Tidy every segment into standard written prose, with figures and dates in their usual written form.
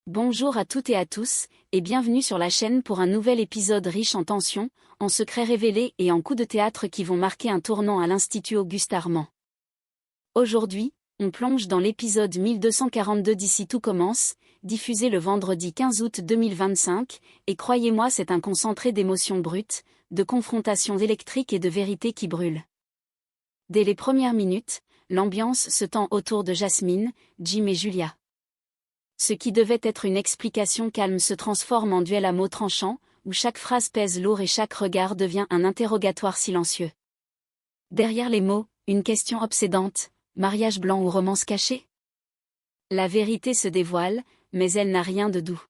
Bonjour à toutes et à tous, et bienvenue sur la chaîne pour un nouvel épisode riche en tensions, en secrets révélés et en coups de théâtre qui vont marquer un tournant à l'Institut Auguste Armand. Aujourd'hui, on plonge dans l'épisode 1242 d'Ici tout commence, diffusé le vendredi 15 août 2025, et croyez-moi c'est un concentré d'émotions brutes, de confrontations électriques et de vérités qui brûlent. Dès les premières minutes, l'ambiance se tend autour de Jasmine, Jim et Julia. Ce qui devait être une explication calme se transforme en duel à mots tranchants, où chaque phrase pèse lourd et chaque regard devient un interrogatoire silencieux. Derrière les mots, une question obsédante, mariage blanc ou romance cachée? La vérité se dévoile, mais elle n'a rien de doux.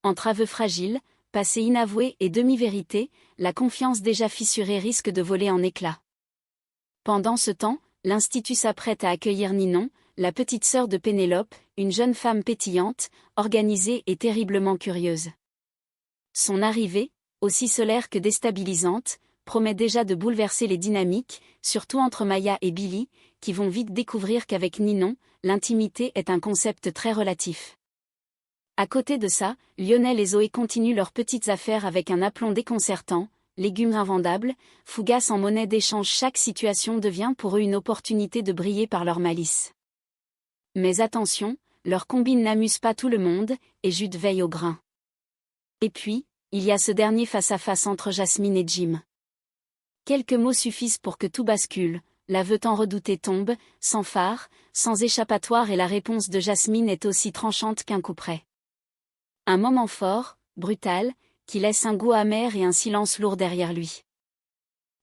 Entre aveux fragiles, passé inavoué et demi-vérité, la confiance déjà fissurée risque de voler en éclats. Pendant ce temps, l'Institut s'apprête à accueillir Ninon, la petite sœur de Pénélope, une jeune femme pétillante, organisée et terriblement curieuse. Son arrivée, aussi solaire que déstabilisante, promet déjà de bouleverser les dynamiques, surtout entre Maya et Billy, qui vont vite découvrir qu'avec Ninon, l'intimité est un concept très relatif. À côté de ça, Lionel et Zoé continuent leurs petites affaires avec un aplomb déconcertant, légumes invendables, fougasses en monnaie d'échange. Chaque situation devient pour eux une opportunité de briller par leur malice. Mais attention, leur combine n'amuse pas tout le monde, et Jude veille au grain. Et puis, il y a ce dernier face-à-face entre Jasmine et Jim. Quelques mots suffisent pour que tout bascule, l'aveu tant redouté tombe, sans phare, sans échappatoire, et la réponse de Jasmine est aussi tranchante qu'un coup près. Un moment fort, brutal, qui laisse un goût amer et un silence lourd derrière lui.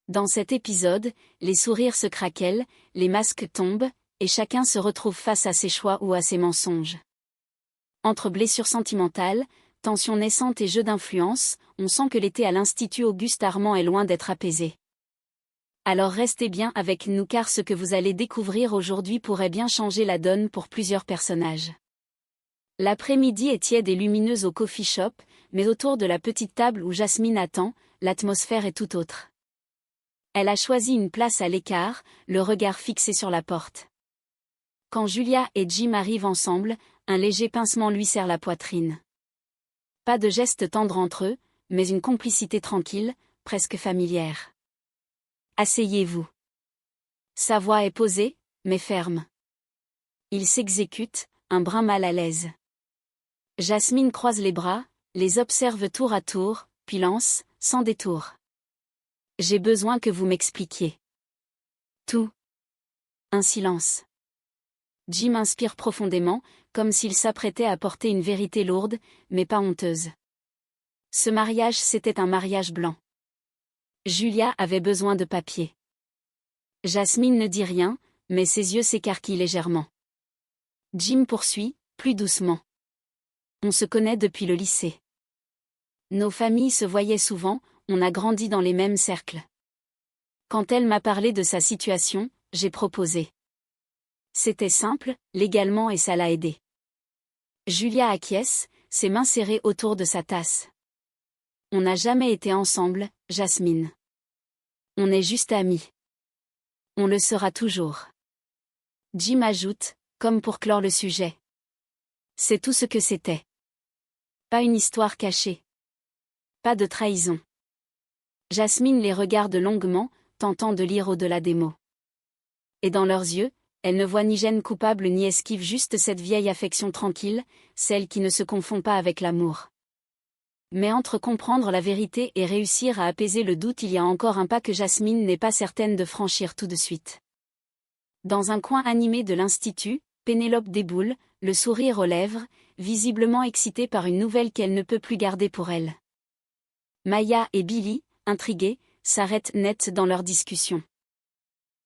Dans cet épisode, les sourires se craquellent, les masques tombent, et chacun se retrouve face à ses choix ou à ses mensonges. Entre blessures sentimentales, tensions naissantes et jeux d'influence, on sent que l'été à l'Institut Auguste Armand est loin d'être apaisé. Alors restez bien avec nous car ce que vous allez découvrir aujourd'hui pourrait bien changer la donne pour plusieurs personnages. L'après-midi est tiède et lumineuse au coffee shop, mais autour de la petite table où Jasmine attend, l'atmosphère est tout autre. Elle a choisi une place à l'écart, le regard fixé sur la porte. Quand Julia et Jim arrivent ensemble, un léger pincement lui serre la poitrine. Pas de geste tendre entre eux, mais une complicité tranquille, presque familière. Asseyez-vous. Sa voix est posée, mais ferme. Il s'exécute, un brin mal à l'aise. Jasmine croise les bras, les observe tour à tour, puis lance, sans détour. J'ai besoin que vous m'expliquiez. Tout. Un silence. Jim inspire profondément, comme s'il s'apprêtait à porter une vérité lourde, mais pas honteuse. Ce mariage c'était un mariage blanc. Julia avait besoin de papier. Jasmine ne dit rien, mais ses yeux s'écarquillent légèrement. Jim poursuit, plus doucement. On se connaît depuis le lycée. Nos familles se voyaient souvent, on a grandi dans les mêmes cercles. Quand elle m'a parlé de sa situation, j'ai proposé. C'était simple, légalement, et ça l'a aidé. Julia acquiesce, ses mains serrées autour de sa tasse. On n'a jamais été ensemble, Jasmine. On est juste amis. On le sera toujours. Jim ajoute, comme pour clore le sujet. C'est tout ce que c'était. Pas une histoire cachée. Pas de trahison. Jasmine les regarde longuement, tentant de lire au-delà des mots. Et dans leurs yeux, elle ne voit ni gêne coupable ni esquive, juste cette vieille affection tranquille, celle qui ne se confond pas avec l'amour. Mais entre comprendre la vérité et réussir à apaiser le doute, il y a encore un pas que Jasmine n'est pas certaine de franchir tout de suite. Dans un coin animé de l'Institut, Pénélope déboule, le sourire aux lèvres, visiblement excitée par une nouvelle qu'elle ne peut plus garder pour elle. Maya et Billy, intrigués, s'arrêtent net dans leur discussion.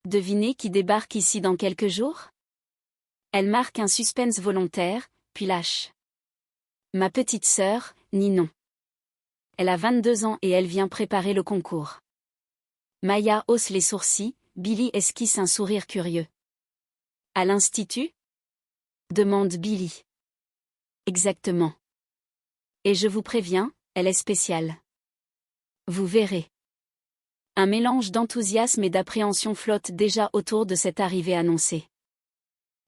Devinez qui débarque ici dans quelques jours? Elle marque un suspense volontaire, puis lâche. Ma petite sœur, Ninon. Elle a 22 ans et elle vient préparer le concours. Maya hausse les sourcils, Billy esquisse un sourire curieux. À l'Institut? Demande Billy. Exactement. Et je vous préviens, elle est spéciale. Vous verrez. Un mélange d'enthousiasme et d'appréhension flotte déjà autour de cette arrivée annoncée.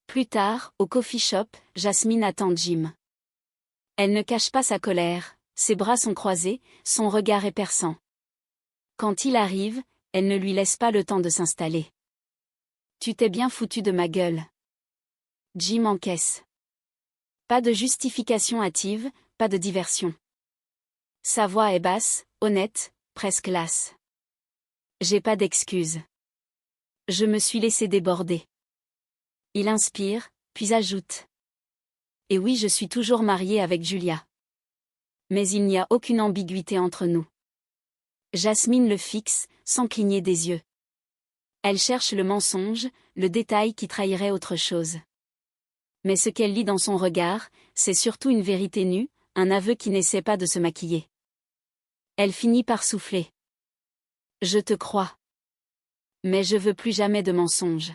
Plus tard, au coffee shop, Jasmine attend Jim. Elle ne cache pas sa colère, ses bras sont croisés, son regard est perçant. Quand il arrive, elle ne lui laisse pas le temps de s'installer. Tu t'es bien foutu de ma gueule. Jim encaisse. Pas de justification hâtive, pas de diversion. Sa voix est basse, honnête, presque lasse. J'ai pas d'excuses. Je me suis laissé déborder. Il inspire, puis ajoute. Et oui, je suis toujours marié avec Julia. Mais il n'y a aucune ambiguïté entre nous. Jasmine le fixe, sans cligner des yeux. Elle cherche le mensonge, le détail qui trahirait autre chose. Mais ce qu'elle lit dans son regard, c'est surtout une vérité nue, un aveu qui n'essaie pas de se maquiller. Elle finit par souffler. Je te crois. Mais je veux plus jamais de mensonges.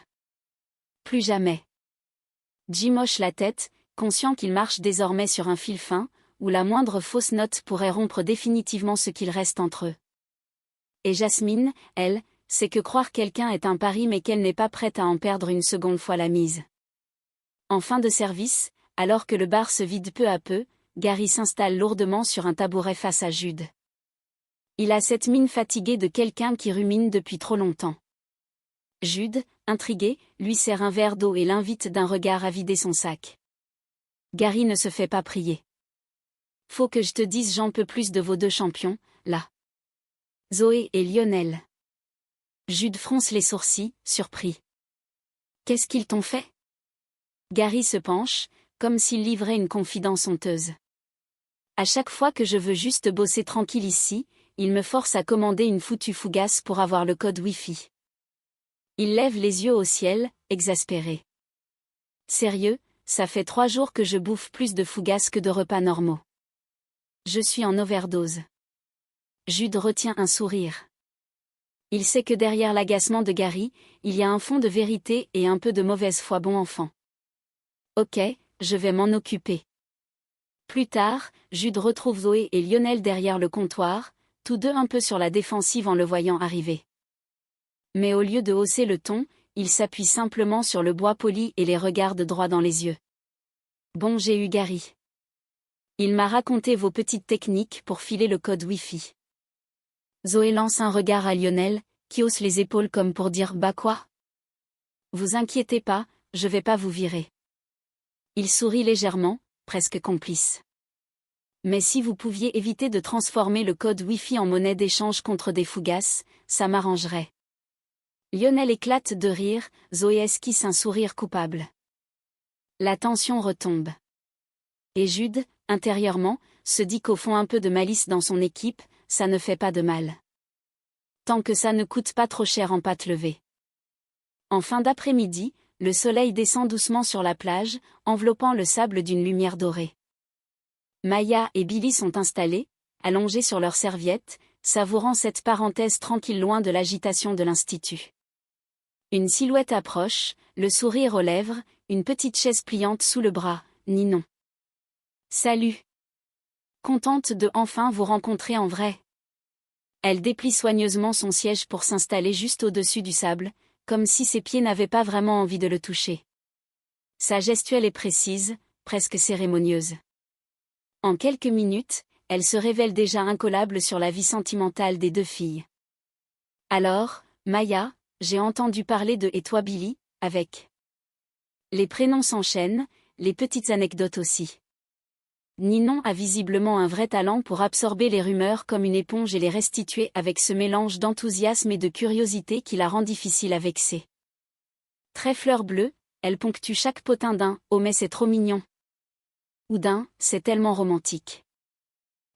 Plus jamais. Jim hoche la tête, conscient qu'il marche désormais sur un fil fin, où la moindre fausse note pourrait rompre définitivement ce qu'il reste entre eux. Et Jasmine, elle, sait que croire quelqu'un est un pari mais qu'elle n'est pas prête à en perdre une seconde fois la mise. En fin de service, alors que le bar se vide peu à peu, Gary s'installe lourdement sur un tabouret face à Jude. Il a cette mine fatiguée de quelqu'un qui rumine depuis trop longtemps. Jude, intrigué, lui sert un verre d'eau et l'invite d'un regard à vider son sac. Gary ne se fait pas prier. Faut que je te dise, j'en peux plus de vos deux champions, là. Zoé et Lionel. Jude fronce les sourcils, surpris. Qu'est-ce qu'ils t'ont fait? Gary se penche, comme s'il livrait une confidence honteuse. À chaque fois que je veux juste bosser tranquille ici, il me force à commander une foutue fougasse pour avoir le code Wi-Fi. Il lève les yeux au ciel, exaspéré. Sérieux, ça fait 3 jours que je bouffe plus de fougasse que de repas normaux. Je suis en overdose. Jude retient un sourire. Il sait que derrière l'agacement de Gary, il y a un fond de vérité et un peu de mauvaise foi, bon enfant. Ok, je vais m'en occuper. Plus tard, Jude retrouve Zoé et Lionel derrière le comptoir, tous deux un peu sur la défensive en le voyant arriver. Mais au lieu de hausser le ton, il s'appuie simplement sur le bois poli et les regarde droit dans les yeux. Bon, j'ai eu Gary. Il m'a raconté vos petites techniques pour filer le code Wi-Fi. Zoé lance un regard à Lionel, qui hausse les épaules comme pour dire « Bah quoi ? Vous inquiétez pas, je vais pas vous virer. » Il sourit légèrement, presque complice. Mais si vous pouviez éviter de transformer le code Wi-Fi en monnaie d'échange contre des fougasses, ça m'arrangerait. Lionel éclate de rire, Zoé esquisse un sourire coupable. La tension retombe. Et Jude, intérieurement, se dit qu'au fond un peu de malice dans son équipe, ça ne fait pas de mal. Tant que ça ne coûte pas trop cher en pâte levée. En fin d'après-midi, le soleil descend doucement sur la plage, enveloppant le sable d'une lumière dorée. Maya et Billy sont installés, allongés sur leurs serviettes, savourant cette parenthèse tranquille loin de l'agitation de l'institut. Une silhouette approche, le sourire aux lèvres, une petite chaise pliante sous le bras, Ninon. Salut. Contente de enfin vous rencontrer en vrai. Elle déplie soigneusement son siège pour s'installer juste au-dessus du sable, comme si ses pieds n'avaient pas vraiment envie de le toucher. Sa gestuelle est précise, presque cérémonieuse. En quelques minutes, elle se révèle déjà incollable sur la vie sentimentale des deux filles. Alors, Maya, j'ai entendu parler de « Et toi Billy ?» avec. Les prénoms s'enchaînent, les petites anecdotes aussi. Ninon a visiblement un vrai talent pour absorber les rumeurs comme une éponge et les restituer avec ce mélange d'enthousiasme et de curiosité qui la rend difficile à vexer. Très fleur bleue, elle ponctue chaque potin d'un « Oh mais c'est trop mignon !» ou d'un « C'est tellement romantique !»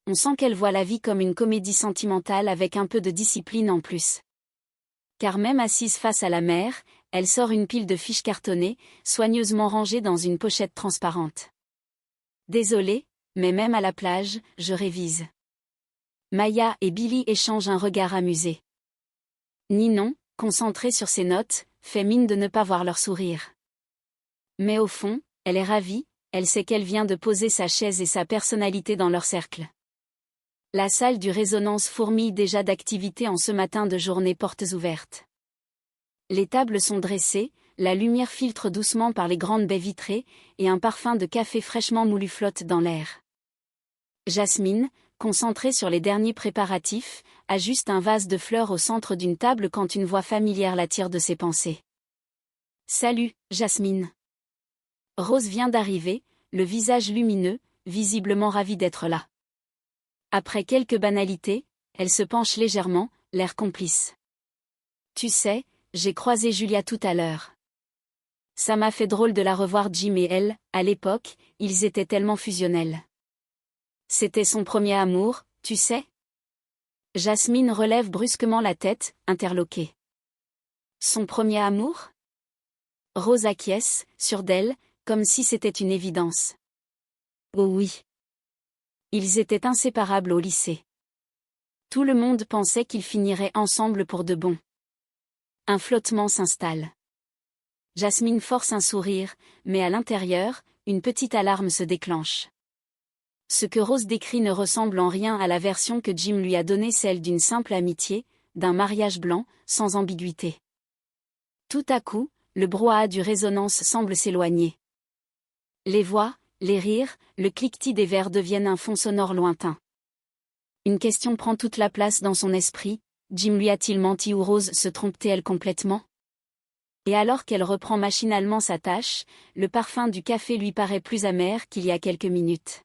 On sent qu'elle voit la vie comme une comédie sentimentale avec un peu de discipline en plus. Car même assise face à la mer, elle sort une pile de fiches cartonnées, soigneusement rangées dans une pochette transparente. Désolée, mais même à la plage, je révise. Maya et Billy échangent un regard amusé. Ninon, concentrée sur ses notes, fait mine de ne pas voir leur sourire. Mais au fond, elle est ravie, elle sait qu'elle vient de poser sa chaise et sa personnalité dans leur cercle. La salle du Résonance fourmille déjà d'activités en ce matin de journée portes ouvertes. Les tables sont dressées, la lumière filtre doucement par les grandes baies vitrées, et un parfum de café fraîchement moulu flotte dans l'air. Jasmine, concentrée sur les derniers préparatifs, ajuste un vase de fleurs au centre d'une table quand une voix familière l'attire de ses pensées. « Salut, Jasmine. » Rose vient d'arriver, le visage lumineux, visiblement ravie d'être là. Après quelques banalités, elle se penche légèrement, l'air complice. « Tu sais, j'ai croisé Julia tout à l'heure. Ça m'a fait drôle de la revoir. Jim et elle, à l'époque, ils étaient tellement fusionnels. C'était son premier amour, tu sais ?» Jasmine relève brusquement la tête, interloquée. Son premier amour ? Rose acquiesce, sûre d'elle, comme si c'était une évidence. Oh oui. Ils étaient inséparables au lycée. Tout le monde pensait qu'ils finiraient ensemble pour de bon. Un flottement s'installe. Jasmine force un sourire, mais à l'intérieur, une petite alarme se déclenche. Ce que Rose décrit ne ressemble en rien à la version que Jim lui a donnée, celle d'une simple amitié, d'un mariage blanc, sans ambiguïté. Tout à coup, le brouhaha du résonance semble s'éloigner. Les voix, les rires, le cliquetis des verres deviennent un fond sonore lointain. Une question prend toute la place dans son esprit, Jim lui a-t-il menti ou Rose se trompe-t-elle complètement ? Et alors qu'elle reprend machinalement sa tâche, le parfum du café lui paraît plus amer qu'il y a quelques minutes.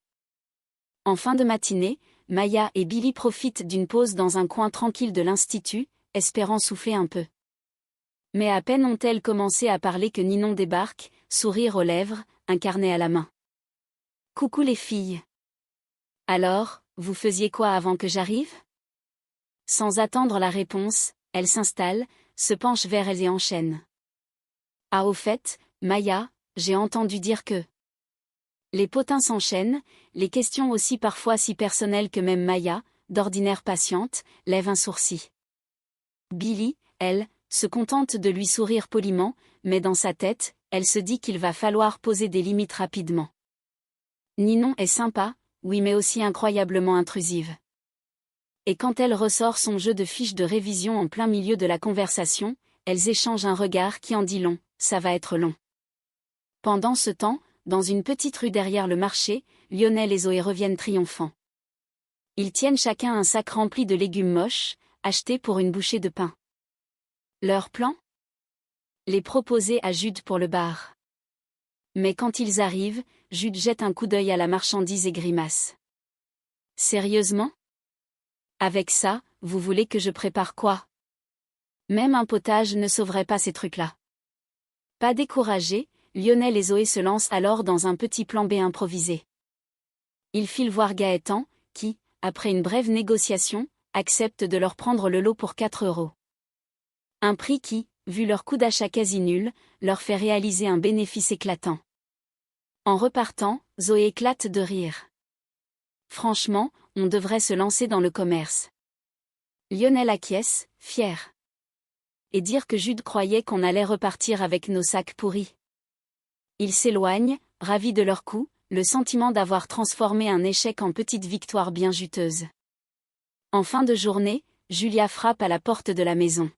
En fin de matinée, Maya et Billy profitent d'une pause dans un coin tranquille de l'institut, espérant souffler un peu. Mais à peine ont-elles commencé à parler que Ninon débarque, sourire aux lèvres, un carnet à la main. « Coucou les filles. Alors, vous faisiez quoi avant que j'arrive ?» Sans attendre la réponse, elle s'installe, se penche vers elles et enchaîne. « Ah au fait, Maya, j'ai entendu dire que… » Les potins s'enchaînent, les questions aussi parfois si personnelles que même Maya, d'ordinaire patiente, lève un sourcil. Billy, elle, se contente de lui sourire poliment, mais dans sa tête, elle se dit qu'il va falloir poser des limites rapidement. Ninon est sympa, oui, mais aussi incroyablement intrusive. Et quand elle ressort son jeu de fiches de révision en plein milieu de la conversation, elles échangent un regard qui en dit long, ça va être long. Pendant ce temps, dans une petite rue derrière le marché, Lionel et Zoé reviennent triomphants. Ils tiennent chacun un sac rempli de légumes moches, achetés pour une bouchée de pain. Leur plan ? Les proposer à Jude pour le bar. Mais quand ils arrivent, Jude jette un coup d'œil à la marchandise et grimace. « Sérieusement ? Avec ça, vous voulez que je prépare quoi ? Même un potage ne sauverait pas ces trucs-là. » Pas découragés, Lionel et Zoé se lancent alors dans un petit plan B improvisé. Ils filent voir Gaëtan, qui, après une brève négociation, accepte de leur prendre le lot pour 4 €. Un prix qui, vu leur coût d'achat quasi nul, leur fait réaliser un bénéfice éclatant. En repartant, Zoé éclate de rire. Franchement, on devrait se lancer dans le commerce. Lionel acquiesce, fier. Et dire que Jude croyait qu'on allait repartir avec nos sacs pourris. Ils s'éloignent, ravis de leur coup, le sentiment d'avoir transformé un échec en petite victoire bien juteuse. En fin de journée, Julia frappe à la porte de la maison.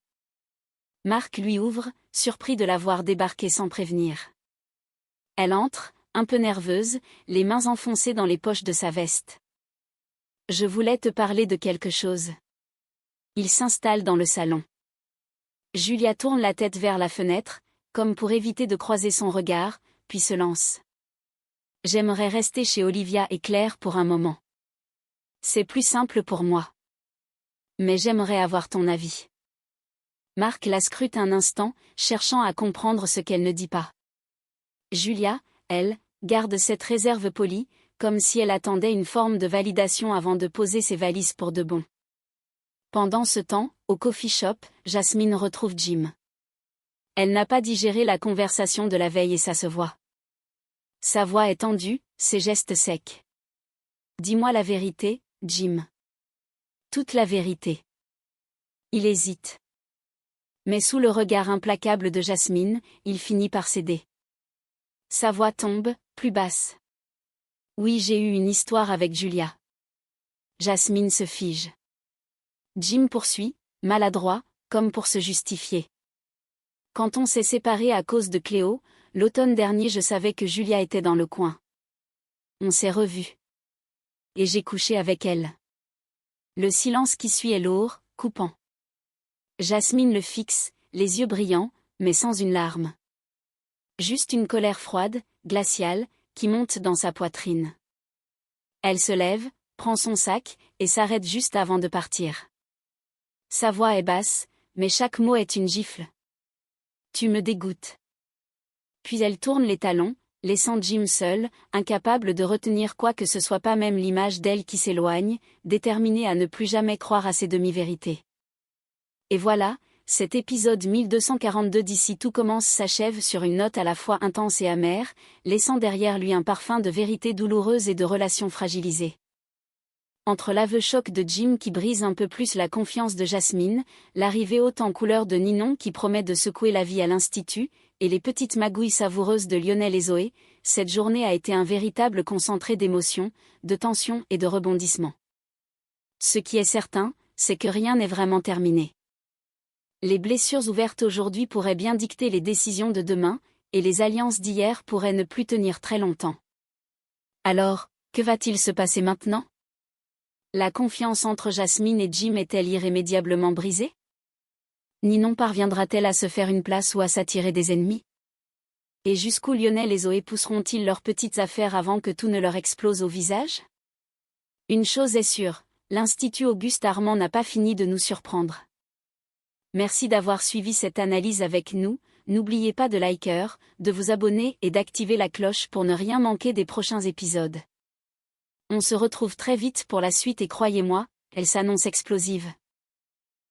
Marc lui ouvre, surpris de la voir débarquer sans prévenir. Elle entre, un peu nerveuse, les mains enfoncées dans les poches de sa veste. « Je voulais te parler de quelque chose. » Il s'installe dans le salon. Julia tourne la tête vers la fenêtre, comme pour éviter de croiser son regard, puis se lance. « J'aimerais rester chez Olivia et Claire pour un moment. C'est plus simple pour moi. Mais j'aimerais avoir ton avis. » Marc la scrute un instant, cherchant à comprendre ce qu'elle ne dit pas. Julia, elle, garde cette réserve polie, comme si elle attendait une forme de validation avant de poser ses valises pour de bon. Pendant ce temps, au coffee shop, Jasmine retrouve Jim. Elle n'a pas digéré la conversation de la veille et ça se voit. Sa voix est tendue, ses gestes secs. « Dis-moi la vérité, Jim. Toute la vérité. » Il hésite. Mais sous le regard implacable de Jasmine, il finit par céder. Sa voix tombe, plus basse. « Oui, j'ai eu une histoire avec Julia. » Jasmine se fige. Jim poursuit, maladroit, comme pour se justifier. « Quand on s'est séparés à cause de Cléo, l'automne dernier je savais que Julia était dans le coin. On s'est revus. et j'ai couché avec elle. Le silence qui suit est lourd, coupant. Jasmine le fixe, les yeux brillants, mais sans une larme. Juste une colère froide, glaciale, qui monte dans sa poitrine. Elle se lève, prend son sac, et s'arrête juste avant de partir. Sa voix est basse, mais chaque mot est une gifle. Tu me dégoûtes. Puis elle tourne les talons, laissant Jim seul, incapable de retenir quoi que ce soit, pas même l'image d'elle qui s'éloigne, déterminée à ne plus jamais croire à ses demi-vérités. Et voilà, cet épisode 1242 d'Ici tout commence s'achève sur une note à la fois intense et amère, laissant derrière lui un parfum de vérité douloureuse et de relations fragilisées. Entre l'aveu choc de Jim qui brise un peu plus la confiance de Jasmine, l'arrivée haute en couleur de Ninon qui promet de secouer la vie à l'Institut, et les petites magouilles savoureuses de Lionel et Zoé, cette journée a été un véritable concentré d'émotions, de tensions et de rebondissements. Ce qui est certain, c'est que rien n'est vraiment terminé. Les blessures ouvertes aujourd'hui pourraient bien dicter les décisions de demain, et les alliances d'hier pourraient ne plus tenir très longtemps. Alors, que va-t-il se passer maintenant ? La confiance entre Jasmine et Jim est-elle irrémédiablement brisée ? Ninon parviendra-t-elle à se faire une place ou à s'attirer des ennemis ? Et jusqu'où Lionel et Zoé pousseront-ils leurs petites affaires avant que tout ne leur explose au visage ? Une chose est sûre, l'Institut Auguste Armand n'a pas fini de nous surprendre. Merci d'avoir suivi cette analyse avec nous, n'oubliez pas de liker, de vous abonner et d'activer la cloche pour ne rien manquer des prochains épisodes. On se retrouve très vite pour la suite et croyez-moi, elle s'annonce explosive.